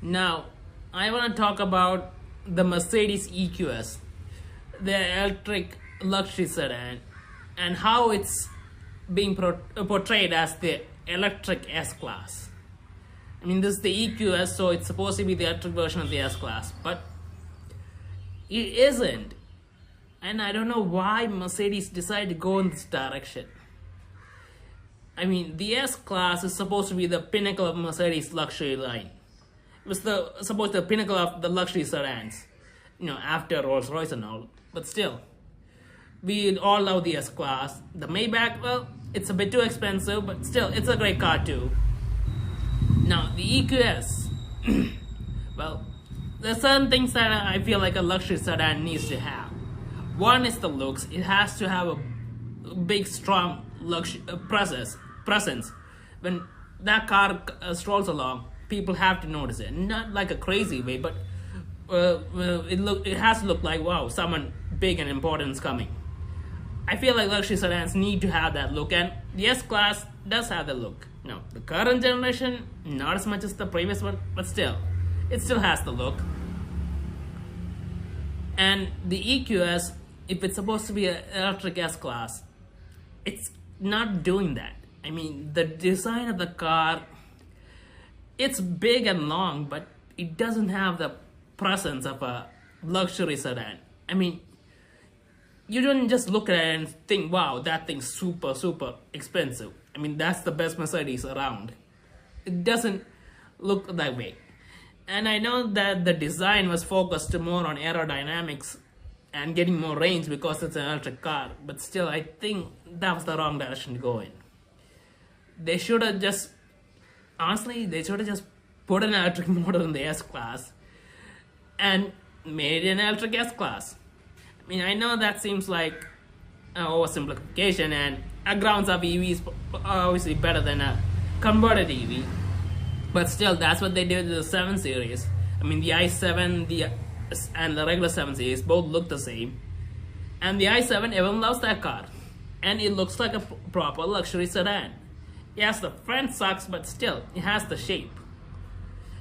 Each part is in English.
Now, I want to talk about the Mercedes EQS, the electric luxury sedan, and how it's being portrayed as the electric S-Class. I mean, this is the EQS, so it's supposed to be the electric version of the S-Class, but it isn't. And I don't know why Mercedes decided to go in this direction. I mean, the S-Class is supposed to be the pinnacle of Mercedes luxury line. It was supposed to be the pinnacle of the luxury sedans, after Rolls-Royce and all. But still, we all love the S-Class. The Maybach, well, it's a bit too expensive, but still, it's a great car too. Now, the EQS, well, there's certain things that I feel like a luxury sedan needs to have. One is the looks. It has to have a big, strong presence. When that car strolls along, people have to notice it. Not like a crazy way, but it has to look like, wow, someone big and important is coming. I feel like luxury sedans need to have that look, and the S-Class does have the look. Now, the current generation, not as much as the previous one, but still, it still has the look. And the EQS, if it's supposed to be an electric S-Class, it's not doing that. I mean, the design of the car, it's big and long, but it doesn't have the presence of a luxury sedan. I mean, you don't just look at it and think, wow, that thing's super, super expensive. I mean, that's the best Mercedes around. It doesn't look that way. And I know that the design was focused more on aerodynamics and getting more range because it's an electric car, but still, I think that was the wrong direction to go in. They should have just, honestly, put an electric motor in the S-Class and made an electric S-Class. I mean, I know that seems like an oversimplification, and a grounds-up EV is obviously better than a converted EV, but still, that's what they did with the 7 Series. I mean, the i7 and the regular 7 Series both look the same, and the i7, everyone loves that car, and it looks like a proper luxury sedan. Yes, the front sucks, but still, it has the shape.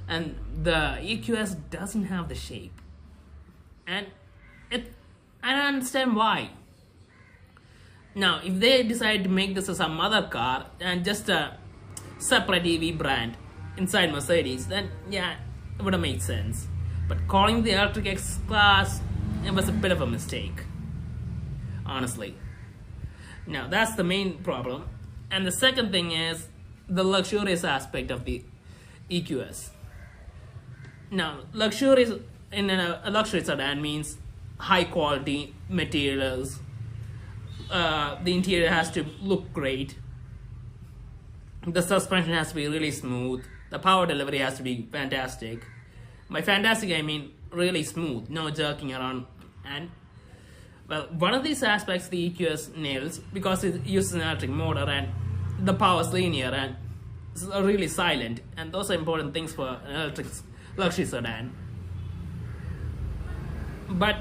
And the EQS doesn't have the shape. And I don't understand why. Now, if they decide to make this as some other car and just a separate EV brand inside Mercedes, then yeah, it would have made sense. But calling the electric S-Class, it was a bit of a mistake, honestly. Now, that's the main problem. And the second thing is the luxurious aspect of the EQS. Now, luxurious in a luxury sedan means high quality materials. The interior has to look great. The suspension has to be really smooth. The power delivery has to be fantastic. By fantastic, I mean really smooth, no jerking around. And well, one of these aspects the EQS nails because it uses an electric motor and the power is linear and it's really silent. And those are important things for an electric luxury sedan. But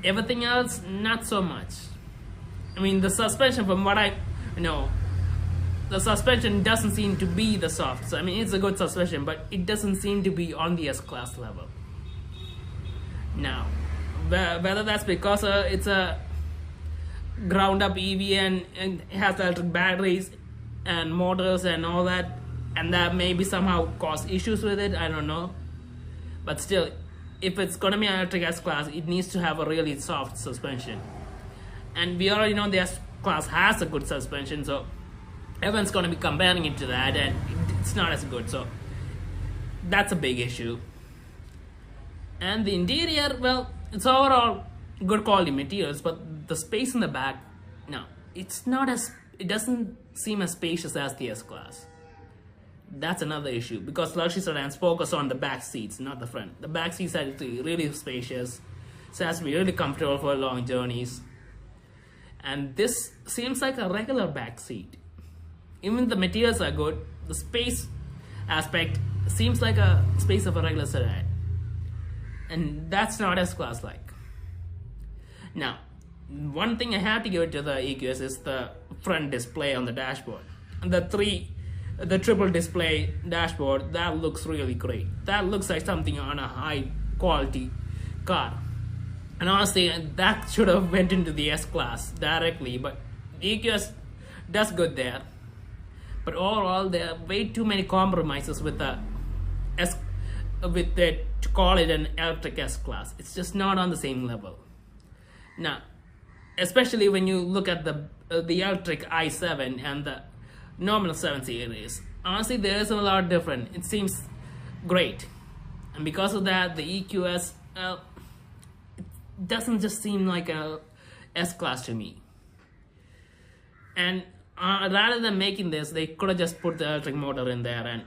everything else, not so much. I mean, the suspension, from what I know, the suspension doesn't seem to be the soft. So, I mean, it's a good suspension, but it doesn't seem to be on the S-Class level. Now, whether that's because it's a ground-up EV and it has electric batteries and motors and all that, and that maybe somehow cause issues with it, I don't know. But still, if it's going to be an electric S-Class, it needs to have a really soft suspension. And we already know the S-Class has a good suspension, so everyone's going to be comparing it to that, and it's not as good, so that's a big issue. And the interior, well, it's overall good quality materials, but the space in the back, no, it doesn't seem as spacious as the S-Class. That's another issue, because luxury sedans focus on the back seats, not the front. The back seats are really spacious, so it has to be really comfortable for long journeys. And this seems like a regular back seat. Even the materials are good, the space aspect seems like a space of a regular sedan. And that's not S-Class like. Now, one thing I have to give it to the EQS is the front display on the dashboard. And the 3 the triple display dashboard, that looks really great. That looks like something on a high quality car. And honestly, that should have went into the S-Class directly, but the EQS does good there. But overall, there are way too many compromises with the to call it an electric S-Class. It's just not on the same level. Now, especially when you look at the electric i7 and the normal 7 series, honestly, there is a lot different. It seems great, and because of that, the EQS it doesn't just seem like a S-Class to me. And rather than making this, they could have just put the electric motor in there and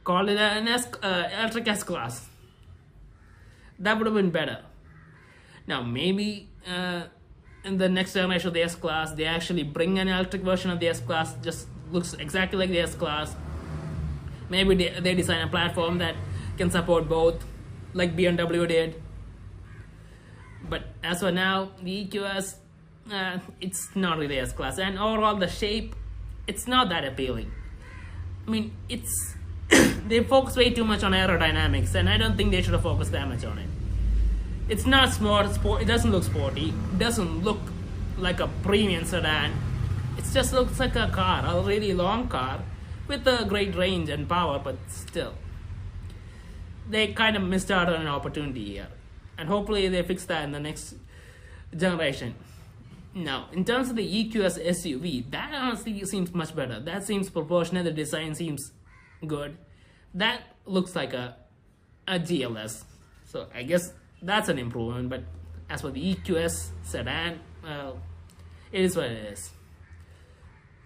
called it an electric S-Class. That would have been better. Now, maybe in the next generation of the S-Class, they actually bring an electric version of the S-Class, just looks exactly like the S-Class. Maybe they design a platform that can support both, like BMW did. But as for now, the EQS, it's not really S-Class. And overall, the shape, it's not that appealing. I mean, it's they focus way too much on aerodynamics, and I don't think they should have focused that much on it. It's not sport. It doesn't look sporty. It doesn't look like a premium sedan. It just looks like a car, a really long car with a great range and power, but still. They kind of missed out on an opportunity here. And hopefully they fix that in the next generation. Now, in terms of the EQS SUV, that honestly seems much better. That seems proportionate. The design seems good. That looks like a GLS. So I guess that's an improvement. But as for the EQS sedan, well, it is what it is.